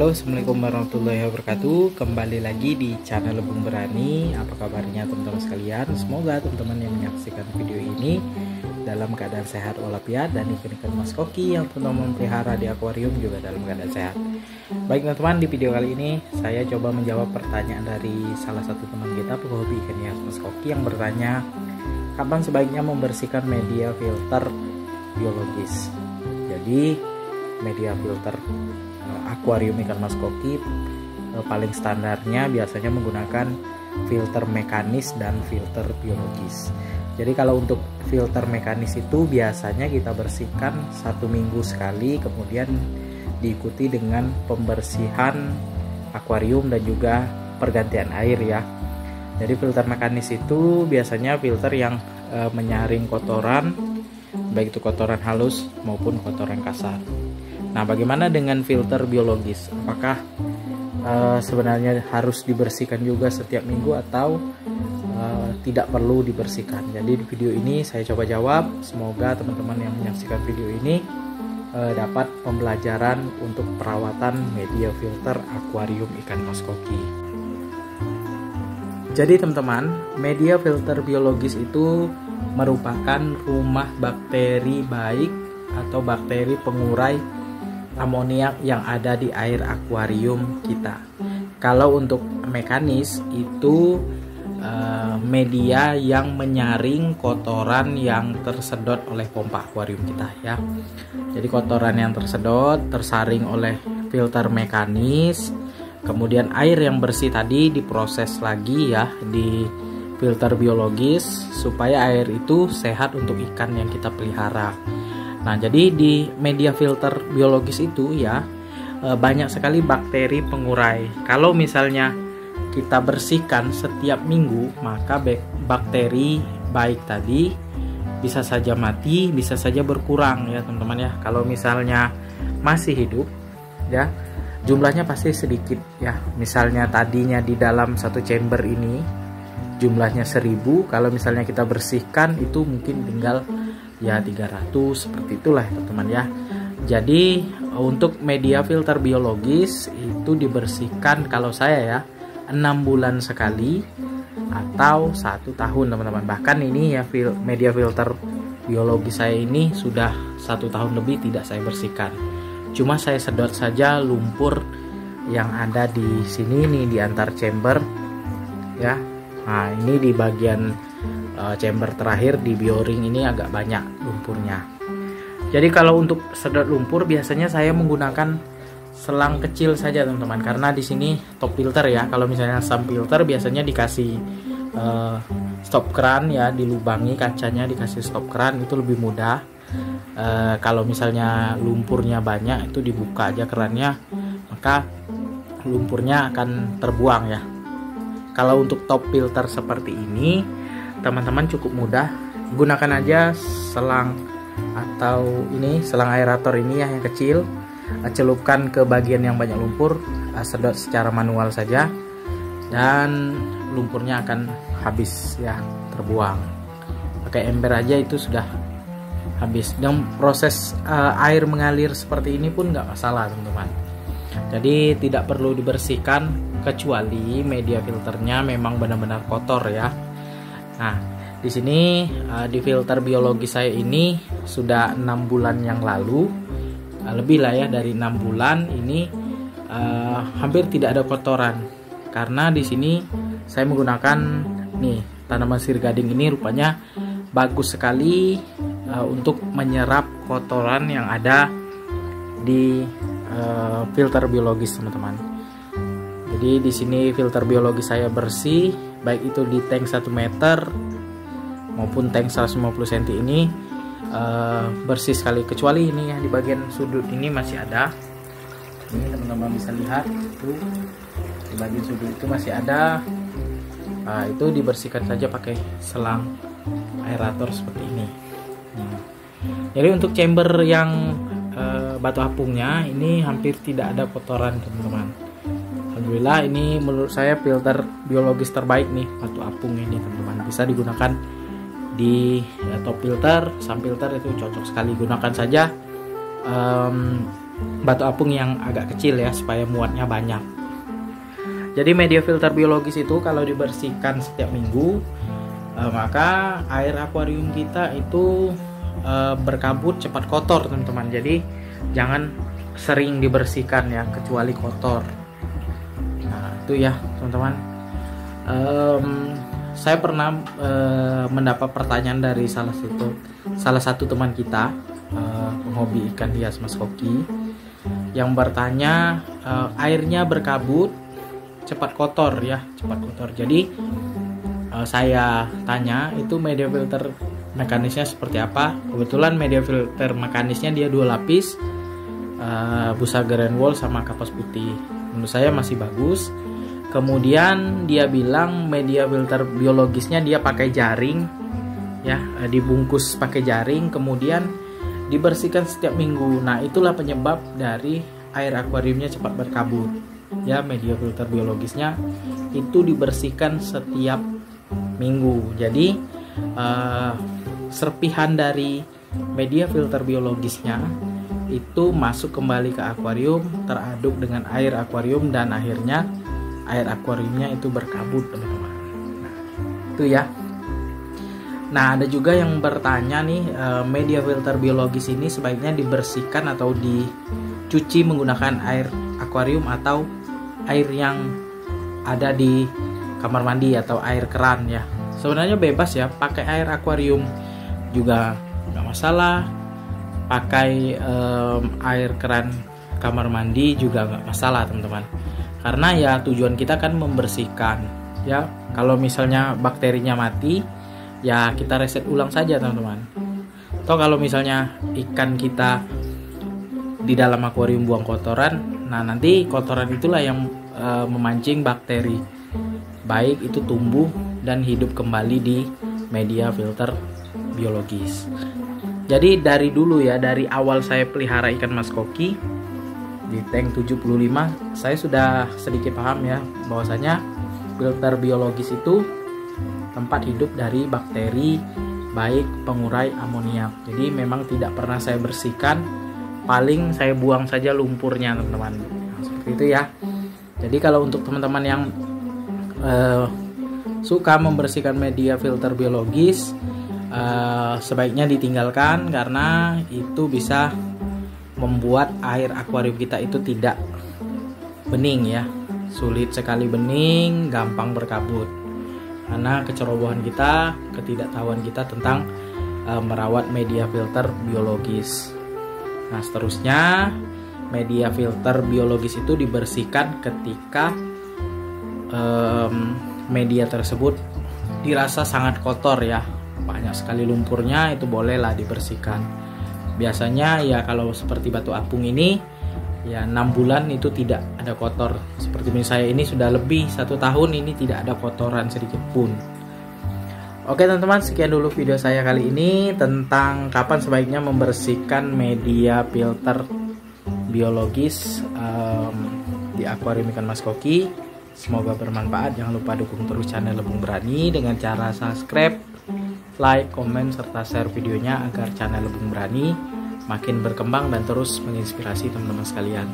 Halo, assalamualaikum warahmatullahi wabarakatuh. Kembali lagi di channel Lebung Berani. Apa kabarnya teman-teman sekalian? Semoga teman-teman yang menyaksikan video ini dalam keadaan sehat walafiat, dan ikan-ikan mas koki yang teman-teman pelihara di akuarium juga dalam keadaan sehat. Baik teman-teman, di video kali ini saya coba menjawab pertanyaan dari salah satu teman kita, pehobi ikan hias mas koki, yang bertanya kapan sebaiknya membersihkan media filter biologis. Jadi media filter akuarium ikan mas koki paling standarnya biasanya menggunakan filter mekanis dan filter biologis. Jadi kalau untuk filter mekanis itu biasanya kita bersihkan 1 minggu sekali, kemudian diikuti dengan pembersihan akuarium dan juga pergantian air ya. Jadi filter mekanis itu biasanya filter yang menyaring kotoran, baik itu kotoran halus maupun kotoran kasar. Nah, bagaimana dengan filter biologis? Apakah sebenarnya harus dibersihkan juga setiap minggu atau tidak perlu dibersihkan? Jadi di video ini saya coba jawab. Semoga teman-teman yang menyaksikan video ini dapat pembelajaran untuk perawatan media filter akuarium ikan mas koki. Jadi teman-teman, media filter biologis itu merupakan rumah bakteri baik atau bakteri pengurai amoniak yang ada di air akuarium kita. Kalau untuk mekanis itu media yang menyaring kotoran yang tersedot oleh pompa akuarium kita ya. Jadi kotoran yang tersedot tersaring oleh filter mekanis, kemudian air yang bersih tadi diproses lagi ya di filter biologis supaya air itu sehat untuk ikan yang kita pelihara. Nah, jadi di media filter biologis itu ya banyak sekali bakteri pengurai. Kalau misalnya kita bersihkan setiap minggu, maka bakteri baik tadi bisa saja mati, bisa saja berkurang ya teman-teman ya. Kalau misalnya masih hidup ya, jumlahnya pasti sedikit ya. Misalnya tadinya di dalam satu chamber ini jumlahnya 1000, kalau misalnya kita bersihkan itu mungkin tinggal ya 300, seperti itulah teman-teman ya. Jadi untuk media filter biologis itu dibersihkan kalau saya ya 6 bulan sekali atau 1 tahun teman-teman. Bahkan ini ya media filter biologis saya ini sudah 1 tahun lebih tidak saya bersihkan. Cuma saya sedot saja lumpur yang ada di sini nih di antar chamber ya. Nah, ini di bagian chamber terakhir di bioring ini agak banyak lumpurnya. Jadi kalau untuk sedot lumpur biasanya saya menggunakan selang kecil saja teman-teman, karena di sini top filter ya. Kalau misalnya sump filter biasanya dikasih stop keran ya, dilubangi kacanya, dikasih stop keran, itu lebih mudah. Kalau misalnya lumpurnya banyak itu dibuka aja kerannya, maka lumpurnya akan terbuang ya. Kalau untuk top filter seperti ini teman-teman cukup mudah, gunakan aja selang atau ini selang aerator ini ya yang kecil, celupkan ke bagian yang banyak lumpur, sedot secara manual saja dan lumpurnya akan habis ya, terbuang. Pakai ember aja itu sudah habis, dan proses air mengalir seperti ini pun nggak masalah teman-teman. Jadi tidak perlu dibersihkan kecuali media filternya memang benar-benar kotor ya. Nah, di sini di filter biologis saya ini sudah 6 bulan yang lalu, lebih lah ya dari 6 bulan ini, hampir tidak ada kotoran. Karena di sini saya menggunakan nih tanaman sirih gading ini, rupanya bagus sekali untuk menyerap kotoran yang ada di filter biologis teman-teman. Jadi di sini filter biologis saya bersih, baik itu di tank 1 meter maupun tank 150 cm ini bersih sekali, kecuali ini ya di bagian sudut ini masih ada. Ini teman-teman bisa lihat tuh, di bagian sudut itu masih ada. Itu dibersihkan saja pakai selang aerator seperti ini. Jadi untuk chamber yang batu apungnya ini hampir tidak ada kotoran teman-teman. Alhamdulillah, ini menurut saya filter biologis terbaik nih batu apung ini teman-teman. Bisa digunakan di top filter, sump filter itu cocok sekali. Gunakan saja batu apung yang agak kecil ya, supaya muatnya banyak. Jadi media filter biologis itu kalau dibersihkan setiap minggu, maka air akuarium kita itu berkabut cepat kotor teman-teman. Jadi jangan sering dibersihkan ya, kecuali kotor. Nah itu ya teman-teman. Saya pernah mendapat pertanyaan dari salah satu teman kita, penghobi ikan hias Mas Koki, yang bertanya airnya berkabut cepat kotor ya, cepat kotor. Jadi saya tanya itu media filter mekanisnya seperti apa. Kebetulan media filter mekanisnya dia 2 lapis, busa Greenwall sama kapas putih. Menurut saya masih bagus. Kemudian dia bilang media filter biologisnya dia pakai jaring ya, dibungkus pakai jaring, kemudian dibersihkan setiap minggu. Nah itulah penyebab dari air akuariumnya cepat berkabut ya. Media filter biologisnya itu dibersihkan setiap minggu. Jadi serpihan dari media filter biologisnya itu masuk kembali ke akuarium, teraduk dengan air akuarium, dan akhirnya air akuariumnya itu berkabut teman-teman. Nah, itu ya. Nah ada juga yang bertanya nih, media filter biologis ini sebaiknya dibersihkan atau dicuci menggunakan air akuarium atau air yang ada di kamar mandi atau air keran ya. Sebenarnya bebas ya, pakai air akuarium juga nggak masalah, pakai air keran kamar mandi juga nggak masalah teman-teman, karena ya tujuan kita kan membersihkan ya. Kalau misalnya bakterinya mati ya kita reset ulang saja teman-teman. Atau kalau misalnya ikan kita di dalam akuarium buang kotoran, nah nanti kotoran itulah yang memancing bakteri baik itu tumbuh dan hidup kembali di media filter biologis. Jadi dari dulu ya, dari awal saya pelihara ikan Mas Koki di tank 75, saya sudah sedikit paham ya bahwasanya filter biologis itu tempat hidup dari bakteri baik pengurai amoniak. Jadi memang tidak pernah saya bersihkan, paling saya buang saja lumpurnya teman-teman. Nah, seperti itu ya. Jadi kalau untuk teman-teman yang suka membersihkan media filter biologis, sebaiknya ditinggalkan, karena itu bisa membuat air akuarium kita itu tidak bening ya, sulit sekali bening, gampang berkabut karena kecerobohan kita, ketidaktahuan kita tentang merawat media filter biologis. Nah seterusnya, media filter biologis itu dibersihkan ketika media tersebut dirasa sangat kotor ya, banyak sekali lumpurnya, itu bolehlah dibersihkan. Biasanya ya kalau seperti batu apung ini ya 6 bulan itu tidak ada kotor. Seperti misalnya ini sudah lebih 1 tahun ini tidak ada kotoran sedikit pun. Oke teman-teman, sekian dulu video saya kali ini tentang kapan sebaiknya membersihkan media filter biologis di akuarium ikan Mas Koki. Semoga bermanfaat. Jangan lupa dukung terus channel Lebung Berani dengan cara subscribe, like, komen, serta share videonya agar channel Lebung Berani makin berkembang dan terus menginspirasi teman-teman sekalian.